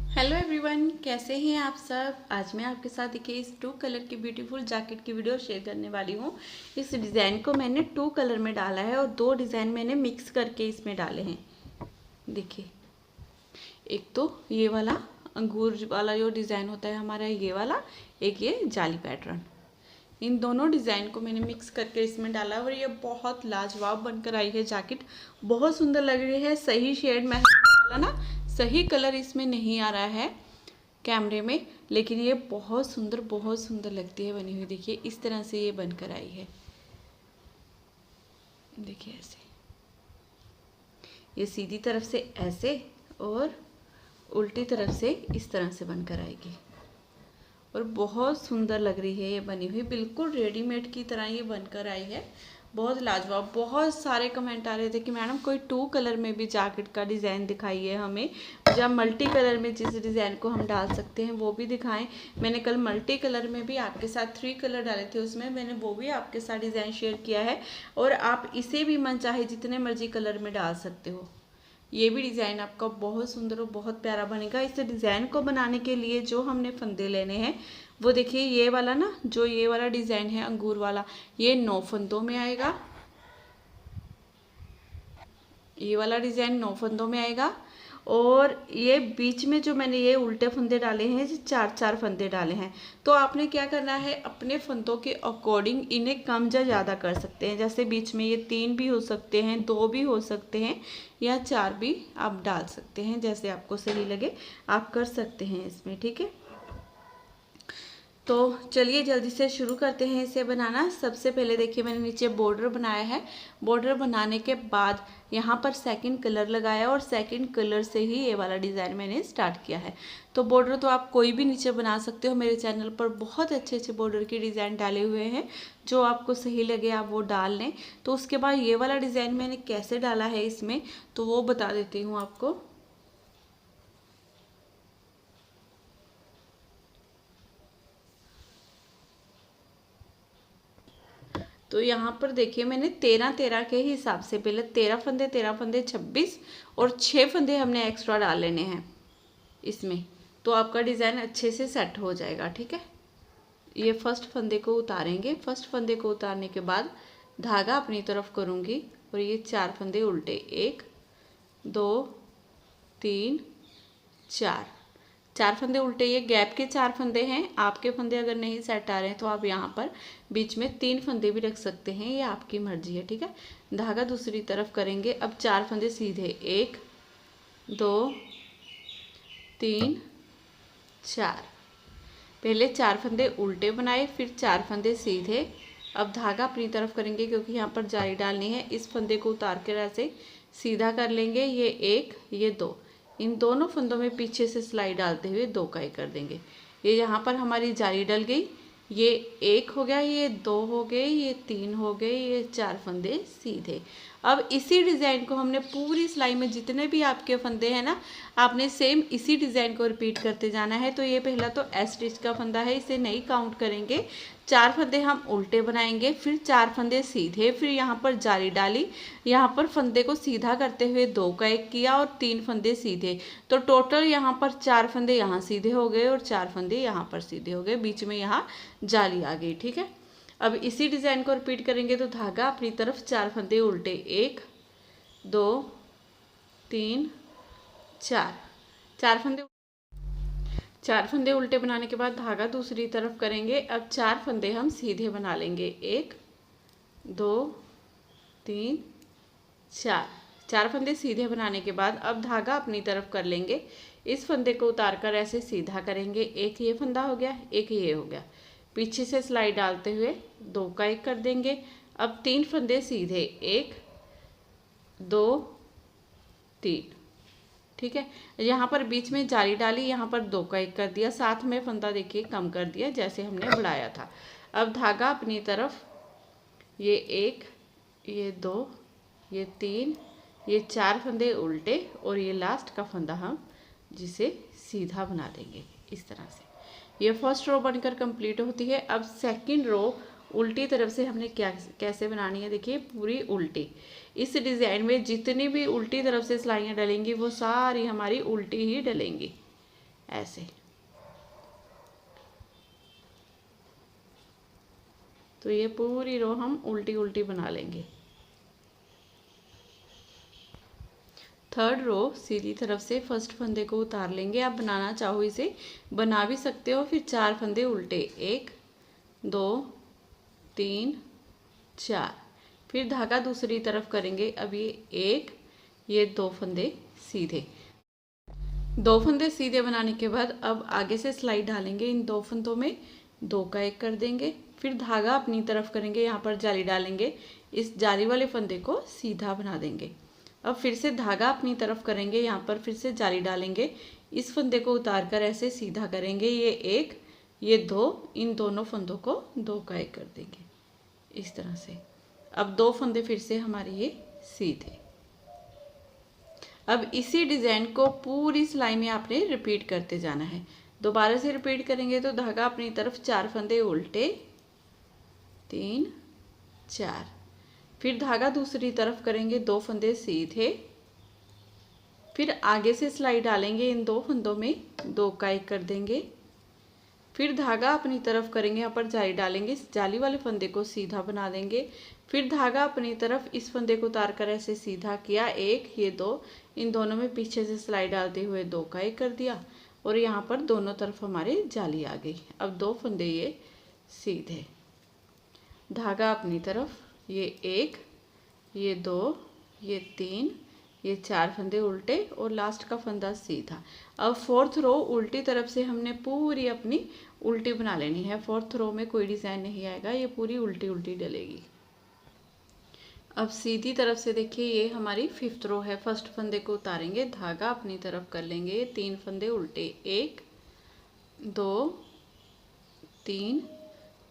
Hello everyone, कैसे हैं आप सब। आज मैं आपके साथ देखिए इस 2 कलर की ब्यूटीफुल जैकेट की वीडियो शेयर करने वाली हूँ। इस डिज़ाइन को मैंने 2 कलर में डाला है और 2 डिज़ाइन मैंने मिक्स करके इसमें डाले हैं। देखिए, एक तो ये वाला अंगूर वाला जो डिज़ाइन होता है हमारा, ये वाला, एक ये जाली पैटर्न। इन दोनों डिज़ाइन को मैंने मिक्स करके इसमें डाला और ये बहुत लाजवाब बनकर आई है जैकेट। बहुत सुंदर लग रही है। सही शेड मैच वाला ना, सही कलर इसमें नहीं आ रहा है कैमरे में, लेकिन ये बहुत सुंदर लगती है बनी हुई। देखिए इस तरह से ये बनकर आई है। देखिए ऐसे, ये सीधी तरफ से ऐसे और उल्टी तरफ से इस तरह से बनकर आएगी और बहुत सुंदर लग रही है ये बनी हुई। बिल्कुल रेडीमेड की तरह ये बनकर आई है। बहुत लाजवाब। बहुत सारे कमेंट आ रहे थे कि मैडम कोई 2 कलर में भी जैकेट का डिज़ाइन दिखाइए हमें, जब मल्टी कलर में जिस डिज़ाइन को हम डाल सकते हैं वो भी दिखाएं। मैंने कल मल्टी कलर में भी आपके साथ 3 कलर डाले थे, उसमें मैंने वो भी आपके साथ डिज़ाइन शेयर किया है और आप इसे भी मन चाहे जितने मर्जी कलर में डाल सकते हो। ये भी डिज़ाइन आपका बहुत सुंदर और बहुत प्यारा बनेगा। इस डिज़ाइन को बनाने के लिए जो हमने फंदे लेने हैं वो देखिए, ये वाला ना, जो ये वाला डिज़ाइन है अंगूर वाला, ये 9 फंदों में आएगा। ये वाला डिज़ाइन 9 फंदों में आएगा और ये बीच में जो मैंने ये उल्टे फंदे डाले हैं, 4-4 फंदे डाले हैं। तो आपने क्या करना है, अपने फंदों के अकॉर्डिंग इन्हें कम या ज़्यादा कर सकते हैं। जैसे बीच में ये 3 भी हो सकते हैं, 2 भी हो सकते हैं या 4 भी आप डाल सकते हैं। जैसे आपको सही लगे आप कर सकते हैं इसमें, ठीक है। तो चलिए जल्दी से शुरू करते हैं इसे बनाना। सबसे पहले देखिए मैंने नीचे बॉर्डर बनाया है। बॉर्डर बनाने के बाद यहाँ पर सेकंड कलर लगाया और सेकंड कलर से ही ये वाला डिज़ाइन मैंने स्टार्ट किया है। तो बॉर्डर तो आप कोई भी नीचे बना सकते हो। मेरे चैनल पर बहुत अच्छे बॉर्डर के डिज़ाइन डाले हुए हैं, जो आपको सही लगे आप वो डाल लें। तो उसके बाद ये वाला डिज़ाइन मैंने कैसे डाला है इसमें, तो वो बता देती हूँ आपको। तो यहाँ पर देखिए मैंने 13-13 के हिसाब से, पहले 13 फंदे 26 और 6 फंदे हमने एक्स्ट्रा डाल लेने हैं इसमें। तो आपका डिज़ाइन अच्छे से सेट हो जाएगा, ठीक है। ये फर्स्ट फंदे को उतारेंगे। फर्स्ट फंदे को उतारने के बाद धागा अपनी तरफ करूँगी और ये 4 फंदे उल्टे, 1 2 3 4 फंदे उल्टे। ये गैप के 4 फंदे हैं। आपके फंदे अगर नहीं सेट आ रहे हैं तो आप यहाँ पर बीच में 3 फंदे भी रख सकते हैं, ये आपकी मर्जी है, ठीक है। धागा दूसरी तरफ करेंगे। अब 4 फंदे सीधे, 1 2 3 4। पहले 4 फंदे उल्टे बनाए, फिर 4 फंदे सीधे। अब धागा अपनी तरफ करेंगे क्योंकि यहाँ पर जाली डालनी है। इस फंदे को उतार कर ऐसे सीधा कर लेंगे। ये 1 ये 2, इन दोनों फंदों में पीछे से सिलाई डालते हुए 2 का 1 कर देंगे। ये यहाँ पर हमारी जाली डल गई। ये 1 हो गया, ये 2 हो गए, ये 3 हो गए, ये 4 फंदे सीधे। अब इसी डिज़ाइन को हमने पूरी सिलाई में जितने भी आपके फंदे हैं ना, आपने सेम इसी डिज़ाइन को रिपीट करते जाना है। तो ये पहला तो एस स्टिच का फंदा है, इसे नहीं काउंट करेंगे। 4 फंदे हम उल्टे बनाएंगे, फिर 4 फंदे सीधे, फिर यहाँ पर जाली डाली, यहाँ पर फंदे को सीधा करते हुए 2 का 1 किया और 3 फंदे सीधे। तो टोटल यहाँ पर 4 फंदे यहाँ सीधे हो गए और 4 फंदे यहाँ पर सीधे हो गए। बीच में यहाँ जाली आ गई, ठीक है। अब इसी डिज़ाइन को रिपीट करेंगे। तो धागा अपनी तरफ 4 फंदे उल्टे, 1 2 3 4। 4 फंदे उल्टे बनाने के बाद धागा दूसरी तरफ करेंगे। अब 4 फंदे हम सीधे बना लेंगे, 1 2 3 4। 4 फंदे सीधे बनाने के बाद अब धागा अपनी तरफ कर लेंगे। इस फंदे को उतार कर ऐसे सीधा करेंगे। एक ये फंदा हो गया, एक ये हो गया। पीछे से सिलाई डालते हुए 2 का 1 कर देंगे। अब 3 फंदे सीधे, 1 2 3, ठीक है। यहाँ पर बीच में जाली डाली, यहाँ पर 2 का 1 कर दिया, साथ में फंदा देखिए कम कर दिया जैसे हमने बढ़ाया था। अब धागा अपनी तरफ, ये 1 ये 2 ये 3 ये 4 फंदे उल्टे और ये लास्ट का फंदा हम जिसे सीधा बना देंगे इस तरह से। ये फर्स्ट रो बनकर कंप्लीट होती है। अब सेकंड रो उल्टी तरफ से हमने कैसे बनानी है, देखिए पूरी उल्टी। इस डिज़ाइन में जितनी भी उल्टी तरफ से सिलाइयाँ डलेंगी वो सारी हमारी उल्टी ही डलेंगी, ऐसे। तो ये पूरी रो हम उल्टी उल्टी बना लेंगे। थर्ड रो सीधी तरफ से फर्स्ट फंदे को उतार लेंगे। आप बनाना चाहो इसे बना भी सकते हो। फिर 4 फंदे उल्टे, 1 2 3 4। फिर धागा दूसरी तरफ करेंगे। अब ये 2 फंदे सीधे। 2 फंदे सीधे बनाने के बाद अब आगे से सिलाई डालेंगे। इन 2 फंदों में 2 का 1 कर देंगे। फिर धागा अपनी तरफ करेंगे, यहाँ पर जाली डालेंगे। इस जाली वाले फंदे को सीधा बना देंगे। अब फिर से धागा अपनी तरफ करेंगे, यहाँ पर फिर से जाली डालेंगे। इस फंदे को उतार कर ऐसे सीधा करेंगे। ये 1 ये 2, इन दोनों फंदों को 2 का 1 कर देंगे इस तरह से। अब 2 फंदे फिर से हमारे ये सीधे। अब इसी डिज़ाइन को पूरी सिलाई में आपने रिपीट करते जाना है। दोबारा से रिपीट करेंगे तो धागा अपनी तरफ 4 फंदे उल्टे, 3 4। फिर धागा दूसरी तरफ करेंगे, 2 फंदे सीधे। फिर आगे से सिलाई डालेंगे, इन 2 फंदों में 2 का 1 कर देंगे। फिर धागा अपनी तरफ करेंगे, यहाँ पर जाली डालेंगे। इस जाली वाले फंदे को सीधा बना देंगे। फिर धागा अपनी तरफ इस फंदे को उतार कर ऐसे सीधा किया, 1 ये 2, इन दोनों में पीछे से सिलाई डालते हुए 2 का 1 कर दिया। और यहाँ पर दोनों तरफ हमारे जाली आ गई। अब 2 फंदे ये सीधे, धागा अपनी तरफ, ये 1 ये 2 ये 3 ये 4 फंदे उल्टे और लास्ट का फंदा सीधा। अब 4th रो उल्टी तरफ से हमने पूरी अपनी उल्टी बना लेनी है। 4th रो में कोई डिज़ाइन नहीं आएगा, ये पूरी उल्टी उल्टी डलेगी। अब सीधी तरफ से देखिए, ये हमारी 5th रो है। फर्स्ट फंदे को उतारेंगे, धागा अपनी तरफ कर लेंगे, 3 फंदे उल्टे, 1 2 3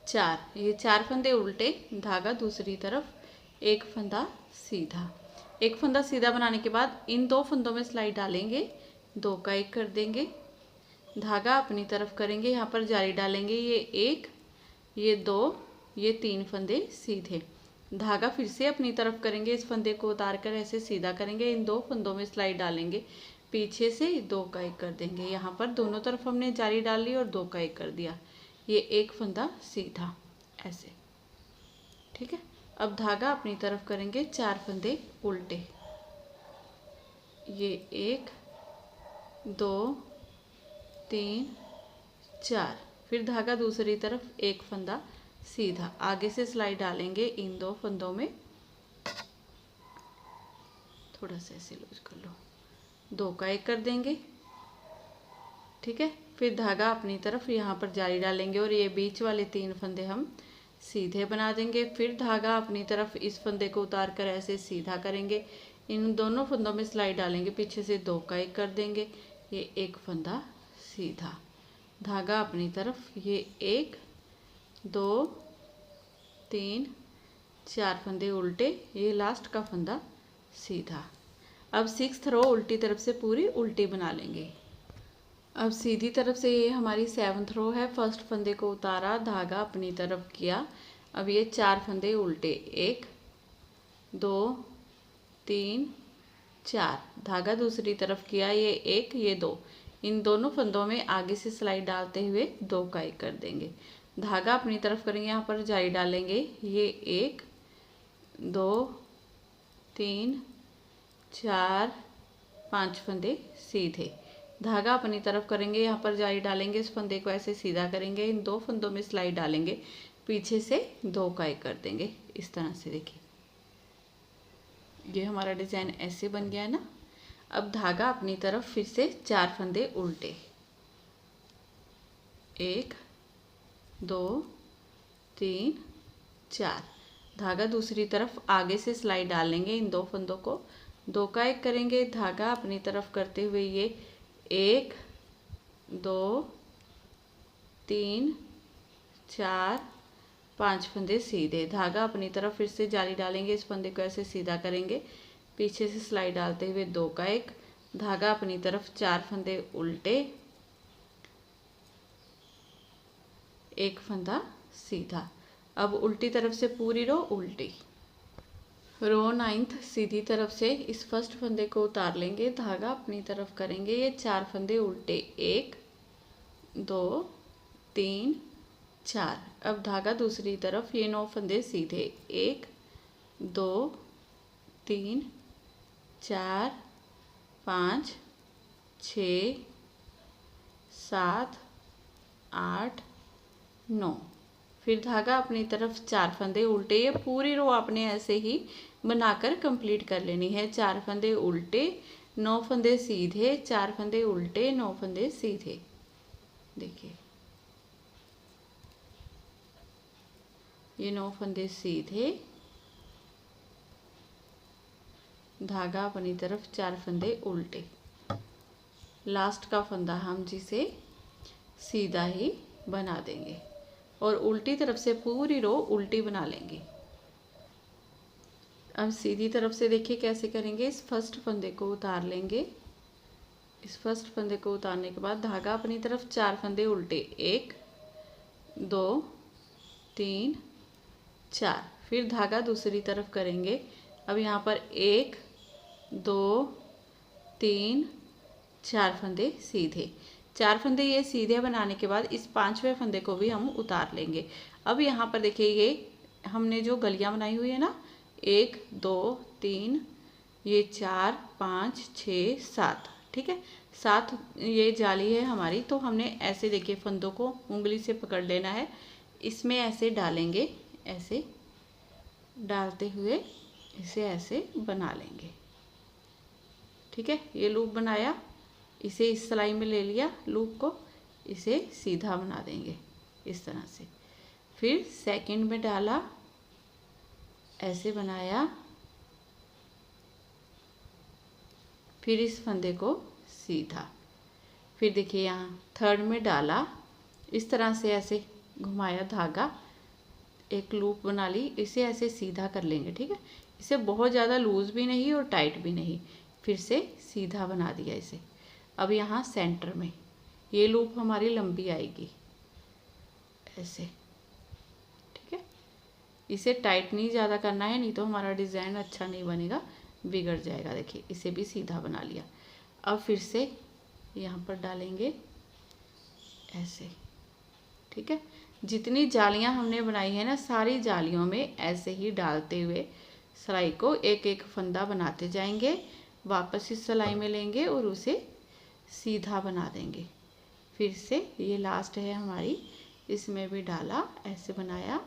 4। ये 4 फंदे उल्टे, धागा दूसरी तरफ, 1 फंदा सीधा। 1 फंदा सीधा बनाने के बाद इन 2 फंदों में सिलाई डालेंगे, 2 का 1 कर देंगे। धागा अपनी तरफ करेंगे, यहाँ पर जाली डालेंगे। ये 1 ये 2 ये 3 फंदे सीधे। धागा फिर से अपनी तरफ करेंगे, इस फंदे को उतार कर ऐसे सीधा करेंगे। इन 2 फंदों में सिलाई डालेंगे, पीछे से 2 का 1 कर देंगे। यहाँ पर दोनों तरफ हमने जाली डाल ली और 2 का 1 कर दिया। ये 1 फंदा सीधा ऐसे, ठीक है। अब धागा अपनी तरफ करेंगे, 4 फंदे उल्टे, ये 1 2 3 4। फिर धागा दूसरी तरफ, 1 फंदा सीधा। आगे से सिलाई डालेंगे, इन 2 फंदों में थोड़ा सा ऐसे लूज कर लो, 2 का 1 कर देंगे, ठीक है। फिर धागा अपनी तरफ, यहाँ पर जाली डालेंगे और ये बीच वाले 3 फंदे हम सीधे बना देंगे। फिर धागा अपनी तरफ इस फंदे को उतार कर ऐसे सीधा करेंगे। इन दोनों फंदों में सिलाई डालेंगे, पीछे से 2 का 1 कर देंगे। ये 1 फंदा सीधा, धागा अपनी तरफ, ये 1 2 3 4 फंदे उल्टे, ये लास्ट का फंदा सीधा। अब 6th रो उल्टी तरफ से पूरी उल्टी बना लेंगे। अब सीधी तरफ से ये हमारी 7th रो है। फर्स्ट फंदे को उतारा, धागा अपनी तरफ किया। अब ये 4 फंदे उल्टे, 1 2 3 4। धागा दूसरी तरफ किया, ये 1 ये 2, इन दोनों फंदों में आगे से सिलाई डालते हुए 2 का 1 कर देंगे। धागा अपनी तरफ करेंगे, यहाँ पर जाली डालेंगे। ये 1 2 3 4 5 फंदे सीधे। धागा अपनी तरफ करेंगे, यहाँ पर जाली डालेंगे। इस फंदे को ऐसे सीधा करेंगे, इन 2 फंदों में सिलाई डालेंगे, पीछे से 2 का 1 कर देंगे इस तरह से। देखिए ये हमारा डिज़ाइन ऐसे बन गया है ना। अब धागा अपनी तरफ फिर से 4 फंदे उल्टे, 1 2 3 4। धागा दूसरी तरफ, आगे से सिलाई डालेंगे, इन 2 फंदों को 2 का 1 करेंगे। धागा अपनी तरफ करते हुए ये 1 2 3 4 5 फंदे सीधे। धागा अपनी तरफ फिर से जाली डालेंगे, इस फंदे को ऐसे सीधा करेंगे, पीछे से सिलाई डालते हुए 2 का 1। धागा अपनी तरफ, 4 फंदे उल्टे, 1 फंदा सीधा। अब उल्टी तरफ से पूरी रो उल्टी। रो 9th सीधी तरफ से इस फर्स्ट फंदे को उतार लेंगे, धागा अपनी तरफ करेंगे। ये 4 फंदे उल्टे, 1 2 3 4। अब धागा दूसरी तरफ, ये 9 फंदे सीधे, 1 2 3 4 5 6 7 8 9। फिर धागा अपनी तरफ 4 फंदे उल्टे, ये पूरी रो आपने ऐसे ही बनाकर कंप्लीट कर लेनी है। 4 फंदे उल्टे, 9 फंदे सीधे, 4 फंदे उल्टे, 9 फंदे सीधे। देखिए ये 9 फंदे सीधे, धागा अपनी तरफ 4 फंदे उल्टे। लास्ट का फंदा हम जिसे सीधा ही बना देंगे और उल्टी तरफ से पूरी रो उल्टी बना लेंगे। अब सीधी तरफ से देखिए कैसे करेंगे। इस फर्स्ट फंदे को उतार लेंगे। इस फर्स्ट फंदे को उतारने के बाद धागा अपनी तरफ 4 फंदे उल्टे, 1 2 3 4। फिर धागा दूसरी तरफ करेंगे। अब यहाँ पर 1 2 3 4 फंदे सीधे। 4 फंदे ये सीधे बनाने के बाद इस 5वें फंदे को भी हम उतार लेंगे। अब यहाँ पर देखिए ये हमने जो गलियाँ बनाई हुई है ना, 1 2 3 ये 4 5 6 7, ठीक है, 7 ये जाली है हमारी। तो हमने ऐसे देखिए फंदों को उंगली से पकड़ लेना है, इसमें ऐसे डालेंगे, ऐसे डालते हुए इसे ऐसे बना लेंगे। ठीक है, ये लूप बनाया, इसे इस सिलाई में ले लिया लूप को, इसे सीधा बना देंगे इस तरह से। फिर सेकंड में डाला, ऐसे बनाया, फिर इस फंदे को सीधा। फिर देखिए यहाँ थर्ड में डाला, इस तरह से ऐसे घुमाया धागा, एक लूप बना ली, इसे ऐसे सीधा कर लेंगे। ठीक है, इसे बहुत ज़्यादा लूज भी नहीं और टाइट भी नहीं, फिर से सीधा बना दिया इसे। अब यहाँ सेंटर में ये लूप हमारी लंबी आएगी ऐसे। ठीक है, इसे टाइट नहीं ज़्यादा करना है, नहीं तो हमारा डिज़ाइन अच्छा नहीं बनेगा, बिगड़ जाएगा। देखिए इसे भी सीधा बना लिया। अब फिर से यहाँ पर डालेंगे ऐसे। ठीक है, जितनी जालियाँ हमने बनाई है ना, सारी जालियों में ऐसे ही डालते हुए सिलाई को एक एक फंदा बनाते जाएंगे, वापस इस सिलाई में लेंगे और उसे सीधा बना देंगे। फिर से ये लास्ट है हमारी, इसमें भी डाला, ऐसे बनाया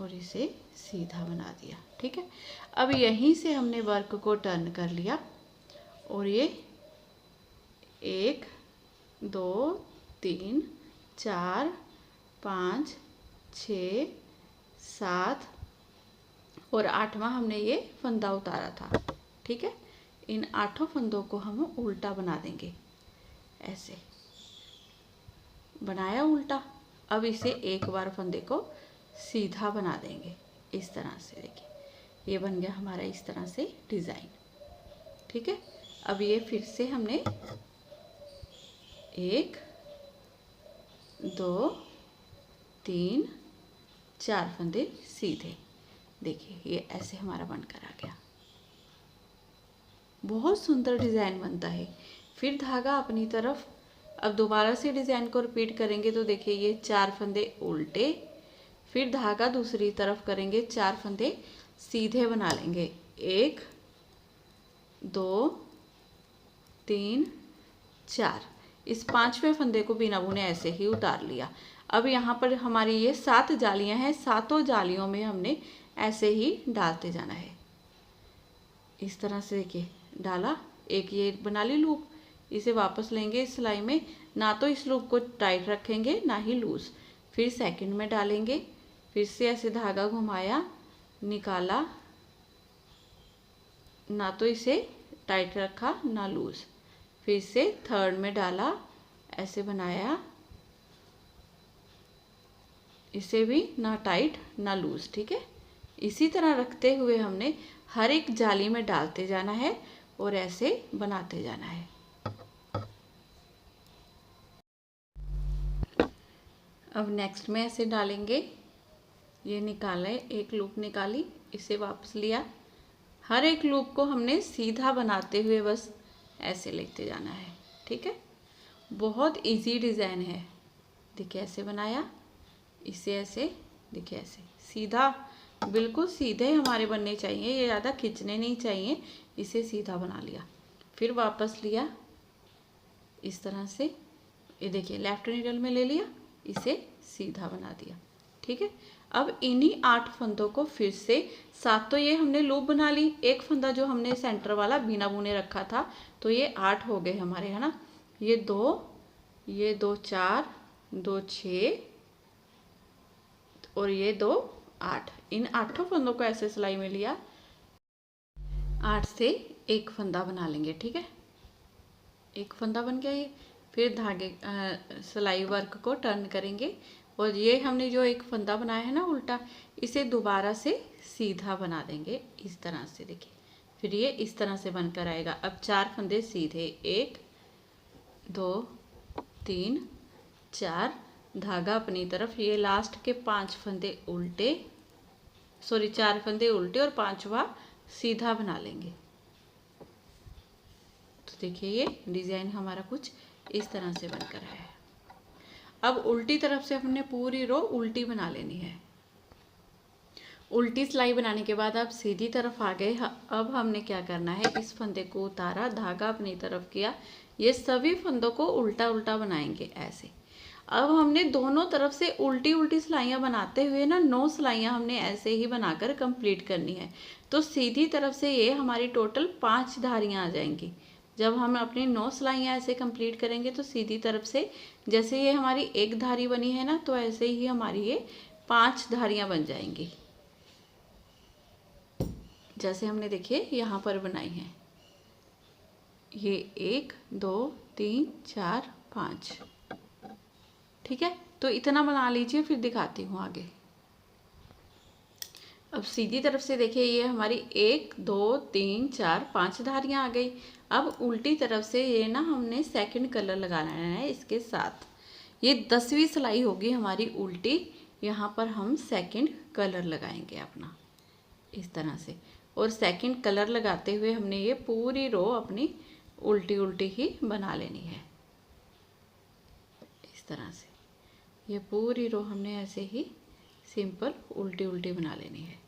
और इसे सीधा बना दिया। ठीक है, अब यहीं से हमने वर्क को टर्न कर लिया और ये 1 2 3 4 5 6 7 और 8वां हमने ये फंदा उतारा था। ठीक है, इन 8 फंदों को हम उल्टा बना देंगे, ऐसे बनाया उल्टा। अब इसे एक बार फंदे को सीधा बना देंगे इस तरह से। देखिए ये बन गया हमारा इस तरह से डिज़ाइन। ठीक है, अब ये फिर से हमने 1 2 3 4 फंदे सीधे। देखिए ये ऐसे हमारा बनकर आ गया, बहुत सुंदर डिज़ाइन बनता है। फिर धागा अपनी तरफ, अब दोबारा से डिज़ाइन को रिपीट करेंगे तो देखिए ये 4 फंदे उल्टे, फिर धागा दूसरी तरफ करेंगे, 4 फंदे सीधे बना लेंगे, 1 2 3 4। इस 5वें फंदे को बिना बुने ऐसे ही उतार लिया। अब यहाँ पर हमारी ये 7 जालियाँ हैं, 7 जालियों में हमने ऐसे ही डालते जाना है इस तरह से। देखिए डाला, एक ये बना ली लूप, इसे वापस लेंगे इस सिलाई में, ना तो इस लूप को टाइट रखेंगे ना ही लूज। फिर सेकंड में डालेंगे, फिर से ऐसे धागा घुमाया, निकाला, ना तो इसे टाइट रखा ना लूज। फिर से थर्ड में डाला, ऐसे बनाया, इसे भी ना टाइट ना लूज। ठीक है, इसी तरह रखते हुए हमने हर एक जाली में डालते जाना है और ऐसे बनाते जाना है। अब नेक्स्ट में ऐसे डालेंगे, ये निकाला है, एक लूप निकाली, इसे वापस लिया, हर एक लूप को हमने सीधा बनाते हुए बस ऐसे लेते जाना है। ठीक है, बहुत इजी डिज़ाइन है। देखिए ऐसे बनाया, इसे ऐसे, देखिए ऐसे सीधा, बिल्कुल सीधे हमारे बनने चाहिए, ये ज़्यादा खींचने नहीं चाहिए। इसे सीधा बना लिया, फिर वापस लिया इस तरह से, ये देखिए लेफ्ट नीडल में ले लिया, इसे सीधा बना दिया। ठीक है, अब इन्हीं 8 फंदों को फिर से 7 तो ये हमने लूप बना ली, एक फंदा जो हमने सेंटर वाला बिना बुने रखा था, तो ये 8 हो गए हमारे, है ना। ये 2 4, 2 6 और ये 2 8। इन 8 फंदों को ऐसे सिलाई में लिया, 8 से एक फंदा बना लेंगे। ठीक है, एक फंदा बन गया ये। फिर धागे सिलाई वर्क को टर्न करेंगे और ये हमने जो एक फंदा बनाया है ना उल्टा, इसे दोबारा से सीधा बना देंगे इस तरह से। देखिए फिर ये इस तरह से बनकर आएगा। अब 4 फंदे सीधे, 1 2 3 4, धागा अपनी तरफ, ये लास्ट के 5 फंदे उल्टे, सॉरी 4 फंदे उल्टे और 5वां सीधा बना लेंगे। तो देखिए ये डिज़ाइन हमारा कुछ इस तरह से बनकर आया है। अब उल्टी तरफ से हमने पूरी रो उल्टी बना लेनी है। उल्टी सिलाई बनाने के बाद आप सीधी तरफ आ गए। अब हमने क्या करना है, इस फंदे को उतारा, धागा अपनी तरफ किया, ये सभी फंदों को उल्टा उल्टा बनाएंगे ऐसे। अब हमने दोनों तरफ से उल्टी उल्टी सिलाइयाँ बनाते हुए ना 9 सिलाइयाँ हमने ऐसे ही बनाकर कंप्लीट करनी है। तो सीधी तरफ से ये हमारी टोटल 5 धारियाँ आ जाएंगी। जब हम अपनी 9 सिलाइयाँ ऐसे कंप्लीट करेंगे तो सीधी तरफ से जैसे ये हमारी एक धारी बनी है ना, तो ऐसे ही हमारी ये 5 धारियाँ बन जाएंगी, जैसे हमने देखिए यहाँ पर बनाई हैं। ये 1 2 3 4 5। ठीक है, तो इतना बना लीजिए, फिर दिखाती हूँ आगे। अब सीधी तरफ से देखिए ये हमारी 1 2 3 4 5 धारियाँ आ गई। अब उल्टी तरफ से ये ना हमने सेकंड कलर लगाना है इसके साथ। ये 10वीं सिलाई होगी हमारी उल्टी, यहाँ पर हम सेकंड कलर लगाएंगे अपना इस तरह से। और सेकंड कलर लगाते हुए हमने ये पूरी रो अपनी उल्टी उल्टी ही बना लेनी है इस तरह से। ये पूरी रो हमने ऐसे ही सिंपल उल्टी उल्टी बना लेनी है।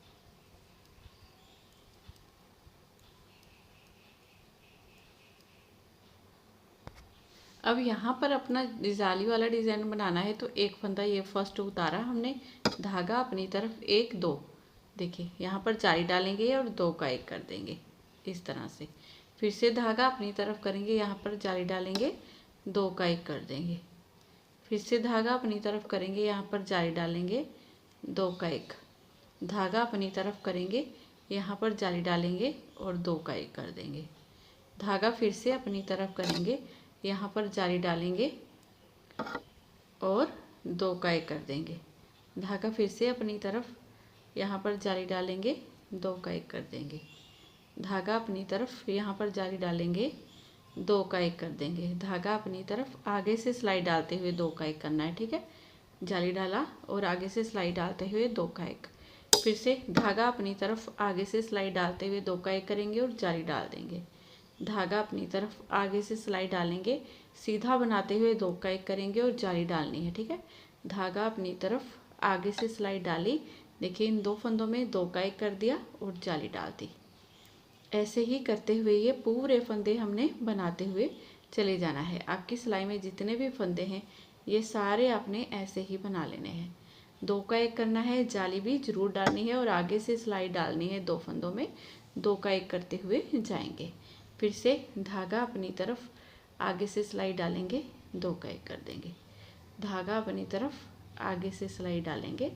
अब यहाँ पर अपना जाली वाला डिज़ाइन बनाना है, तो एक फंदा ये फर्स्ट उतारा हमने, धागा अपनी तरफ 1 2, देखिए यहाँ पर जाली डालेंगे और 2 का 1 कर देंगे इस तरह से। फिर से धागा अपनी तरफ करेंगे, यहाँ पर जाली डालेंगे, 2 का 1 कर देंगे। फिर से धागा अपनी तरफ करेंगे, यहाँ पर जाली डालेंगे, 2 का 1, धागा अपनी तरफ करेंगे, यहाँ पर जाली डालेंगे और 2 का 1 कर देंगे। धागा फिर से अपनी तरफ करेंगे, यहाँ पर जाली डालेंगे और 2 का 1 कर देंगे। धागा फिर से अपनी तरफ, यहाँ पर जाली डालेंगे, 2 का 1 कर देंगे। धागा अपनी तरफ, यहाँ पर जाली डालेंगे, 2 का 1 कर देंगे। धागा अपनी तरफ आगे से सिलाई डालते हुए 2 का 1 करना है। ठीक है, जाली डाला और आगे से सिलाई डालते हुए 2 का 1। फिर से धागा अपनी तरफ आगे से सिलाई डालते हुए 2 का 1 करेंगे और जाली डाल देंगे। धागा अपनी तरफ आगे से सिलाई डालेंगे, सीधा बनाते हुए 2 का 1 करेंगे और जाली डालनी है। ठीक है, धागा अपनी तरफ आगे से सिलाई डाली, देखिए इन 2 फंदों में 2 का 1 कर दिया और जाली डाल दी। ऐसे ही करते हुए ये पूरे फंदे हमने बनाते हुए चले जाना है। आपकी सिलाई में जितने भी फंदे हैं ये सारे आपने ऐसे ही बना लेने हैं। 2 का 1 करना है, जाली भी जरूर डालनी है और आगे से सिलाई डालनी है। 2 फंदों में 2 का 1 करते हुए जाएंगे। फिर से धागा अपनी तरफ आगे से सिलाई डालेंगे, 2 का 1 कर देंगे। धागा अपनी तरफ आगे से सिलाई डालेंगे,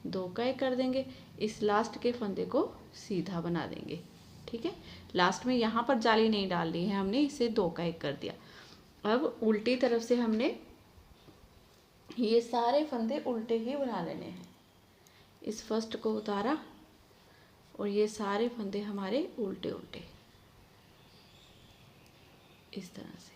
2 का 1 कर देंगे। इस लास्ट के फंदे को सीधा बना देंगे। ठीक है, लास्ट में यहाँ पर जाली नहीं डालनी है हमने, इसे 2 का 1 कर दिया। अब उल्टी तरफ से हमने ये सारे फंदे उल्टे ही बना लेने हैं। इस फर्स्ट को उतारा और ये सारे फंदे हमारे उल्टे उल्टे इस तरह से।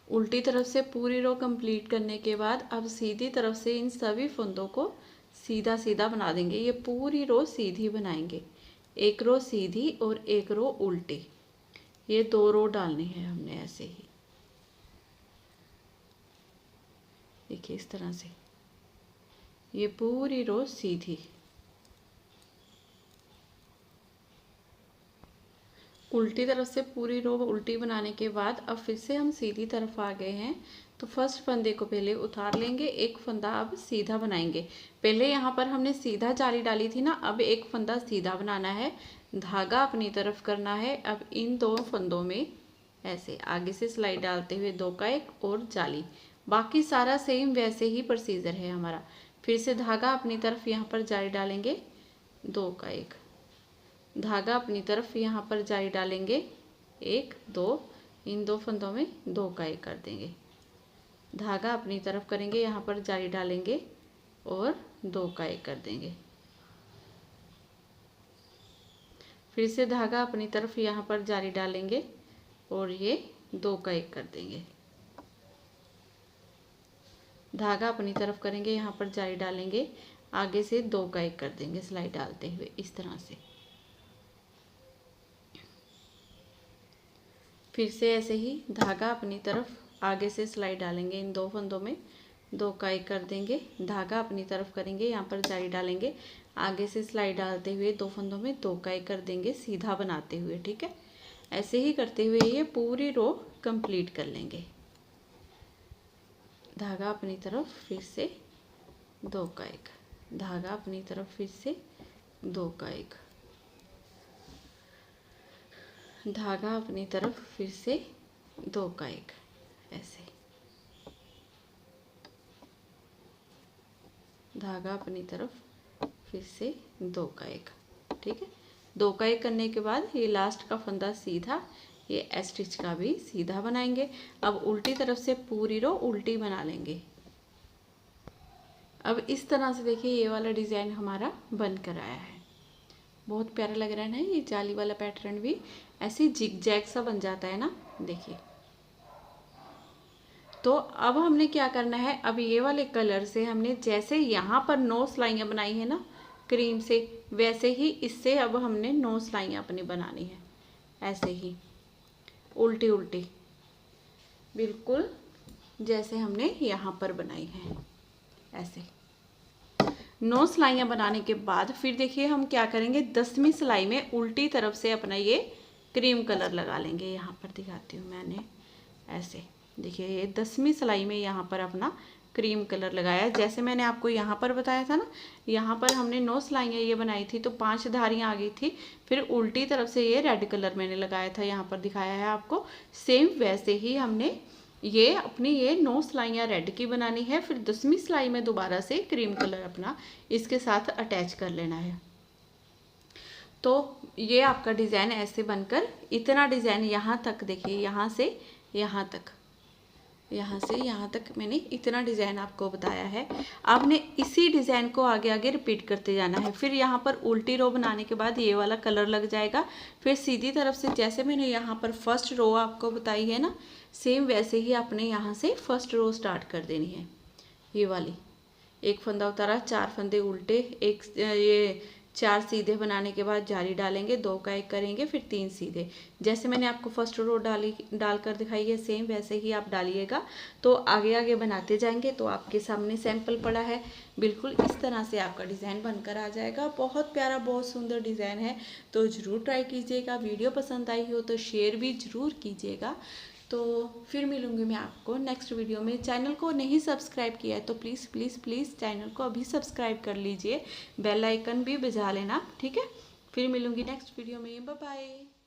उल्टी तरफ से पूरी रो कंप्लीट करने के बाद अब सीधी तरफ से इन सभी फंदों को सीधा सीधा बना देंगे। ये पूरी रो सीधी बनाएंगे, एक रो सीधी और एक रो उल्टी, ये 2 रो डालनी है हमने ऐसे ही। देखिए इस तरह से ये पूरी रो सीधी, उल्टी तरफ से पूरी रो उल्टी बनाने के बाद अब फिर से हम सीधी तरफ आ गए हैं। तो फर्स्ट फंदे को पहले उतार लेंगे, एक फंदा अब सीधा बनाएंगे। पहले यहाँ पर हमने सीधा जाली डाली थी ना, अब एक फंदा सीधा बनाना है, धागा अपनी तरफ करना है। अब इन 2 फंदों में ऐसे आगे से सिलाई डालते हुए 2 का 1 और जाली, बाकी सारा सेम वैसे ही प्रोसीजर है हमारा। फिर से धागा अपनी तरफ यहाँ पर जाली डालेंगे, 2 का 1, धागा अपनी तरफ यहाँ पर जाली डालेंगे, 1 2, इन 2 फंदों में 2 का 1 कर देंगे, धागा अपनी तरफ करेंगे, यहाँ पर जाली डालेंगे और 2 का 1 कर देंगे। फिर से धागा अपनी तरफ यहाँ पर जाली डालेंगे और ये 2 का 1 कर देंगे, धागा अपनी तरफ करेंगे, यहाँ पर जाली डालेंगे, आगे से 2 का 1 कर देंगे सिलाई डालते हुए इस तरह से। फिर से ऐसे ही धागा अपनी तरफ आगे से सिलाई डालेंगे, इन 2 फंदों में 2 का 1 कर देंगे, धागा अपनी तरफ करेंगे, यहाँ पर जाली डालेंगे, आगे से सिलाई डालते हुए 2 फंदों में 2 का 1 कर देंगे सीधा बनाते हुए। ठीक है, ऐसे ही करते हुए ये पूरी रो कंप्लीट कर लेंगे। धागा अपनी तरफ फिर से 2 का 1, धागा अपनी तरफ फिर से 2 का 1, धागा अपनी तरफ फिर से 2 का 1, ऐसे धागा अपनी तरफ फिर से 2 का 1। ठीक है, 2 का 1 करने के बाद ये लास्ट का फंदा सीधा, ये स्टिच का भी सीधा बनाएंगे। अब उल्टी तरफ से पूरी रो उल्टी बना लेंगे। अब इस तरह से देखिए ये वाला डिज़ाइन हमारा बन कर आया है, बहुत प्यारा लग रहा है ना। ये जाली वाला पैटर्न भी ऐसे जिग जैग सा बन जाता है ना, देखिए। तो अब हमने क्या करना है, अब ये वाले कलर से हमने जैसे यहाँ पर 9 सिलाइयाँ बनाई है ना क्रीम से, वैसे ही इससे अब हमने 9 सिलाइयाँ अपनी बनानी है, ऐसे ही उल्टी उल्टी, बिल्कुल जैसे हमने यहाँ पर बनाई है। ऐसे 9 सिलाइयाँ बनाने के बाद फिर देखिए हम क्या करेंगे, 10वीं सिलाई में उल्टी तरफ से अपना ये क्रीम कलर लगा लेंगे। यहाँ पर दिखाती हूँ मैंने, ऐसे देखिए ये 10वीं सिलाई में यहाँ पर अपना क्रीम कलर लगाया। जैसे मैंने आपको यहाँ पर बताया था ना, यहाँ पर हमने 9 सिलाइयाँ ये बनाई थी तो 5 धारियाँ आ गई थी। फिर उल्टी तरफ से ये रेड कलर मैंने लगाया था, यहाँ पर दिखाया है आपको। सेम वैसे ही हमने ये अपनी ये 9 सिलाइयाँ रेड की बनानी है। फिर 10वीं सिलाई में दोबारा से क्रीम कलर अपना इसके साथ अटैच कर लेना है। तो ये आपका डिज़ाइन ऐसे बनकर, इतना डिज़ाइन यहाँ तक देखिए, यहाँ से यहाँ तक, यहाँ से यहाँ तक मैंने इतना डिज़ाइन आपको बताया है। आपने इसी डिज़ाइन को आगे आगे रिपीट करते जाना है। फिर यहाँ पर उल्टी रो बनाने के बाद ये वाला कलर लग जाएगा। फिर सीधी तरफ से जैसे मैंने यहाँ पर फर्स्ट रो आपको बताई है ना, सेम वैसे ही आपने यहाँ से फर्स्ट रो स्टार्ट कर देनी है। ये वाली एक फंदा उतारा, 4 फंदे उल्टे, एक ये 4 सीधे बनाने के बाद जाली डालेंगे, 2 का 1 करेंगे, फिर 3 सीधे। जैसे मैंने आपको फर्स्ट रो डालकर दिखाई है, सेम वैसे ही आप डालिएगा। तो आगे आगे बनाते जाएंगे। तो आपके सामने सैंपल पड़ा है, बिल्कुल इस तरह से आपका डिज़ाइन बनकर आ जाएगा। बहुत प्यारा, बहुत सुंदर डिज़ाइन है, तो ज़रूर ट्राई कीजिएगा। वीडियो पसंद आई हो तो शेयर भी ज़रूर कीजिएगा। तो फिर मिलूंगी मैं आपको नेक्स्ट वीडियो में। चैनल को नहीं सब्सक्राइब किया है तो प्लीज़ प्लीज़ प्लीज़ चैनल को अभी सब्सक्राइब कर लीजिए, बेल आइकन भी बजा लेना, ठीक है। फिर मिलूंगी नेक्स्ट वीडियो में, बाय बाय।